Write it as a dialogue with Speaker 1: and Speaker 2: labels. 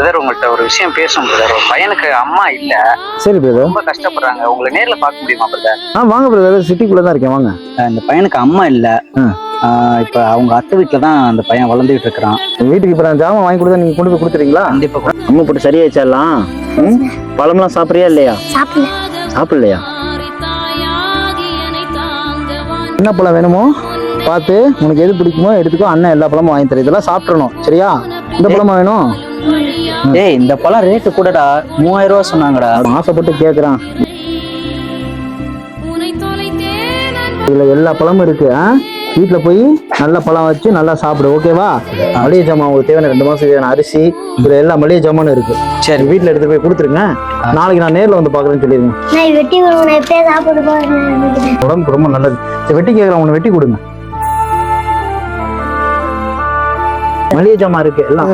Speaker 1: Brother உங்கள்கிட்ட ஒரு விஷயம் பேசணும் பிரதர். ஒரு பையனுக்கு அம்மா இல்ல.
Speaker 2: சரி பிரதர்.
Speaker 1: ரொம்ப கஷ்டப்படுறாங்க. உங்களை நேர்ல பார்க்க முடியுமா பிரதர்?
Speaker 2: வாங்க பிரதர், சிட்டிக்குள்ள தான் இருக்கேன், வாங்க.
Speaker 1: இந்த பையனுக்கு அம்மா இல்ல. இப்ப அவங்க அத்தை வீட்டுல தான் அந்த பையன் வளர்ந்துட்டு இருக்கிறான்.
Speaker 2: வீட்டுக்கு இப்ப நான் ஜாமான் வாங்கி கொடுத்தா நீங்க கொண்டு போய் கொடுத்துறீங்களா?
Speaker 1: கண்டிப்பா.
Speaker 2: அம்மா போட்டு சரியாயிச்சாலாம். பழம்லாம் சாப்பிட்றியா இல்லையா? சாப்பிடலையா? என்ன பழம் வேணுமோ பார்த்து உனக்கு எது பிடிக்குமோ எடுத்துக்கோ. அண்ணன் எல்லா பழமும் வாங்கி தரேன். இதெல்லாம் சாப்பிடணும் சரியா? இந்த பழமா வேணும்?
Speaker 1: ஏய், இந்த பழம் ரேட்டு கூடடா, 3000 ரூபா சொன்னாங்கடா.
Speaker 2: ஆசைப்பட்டு கேட்குறான். இதுல எல்லா பழமும் இருக்கு. வீட்டுல போய் நல்ல பழம் வச்சு நல்லா சாப்பிடு, ஓகேவா? மளிகை ஜாமான் உங்களுக்கு தேவையான 2 மாசம் தேவையான அரிசி, இதுல எல்லா மளிகை ஜாமானும் இருக்கு. சரி, வீட்டுல எடுத்து போய் கொடுத்துருங்க. நாளைக்கு நான் நேர்ல வந்து பாக்குறேன்னு சொல்லிருங்க. உடம்புக்கு ரொம்ப நல்லது. வெட்டி கேட்கலாம், உன்னை வெட்டி கொடுங்க. மளிகை ஜாமான் இருக்கு எல்லாம்.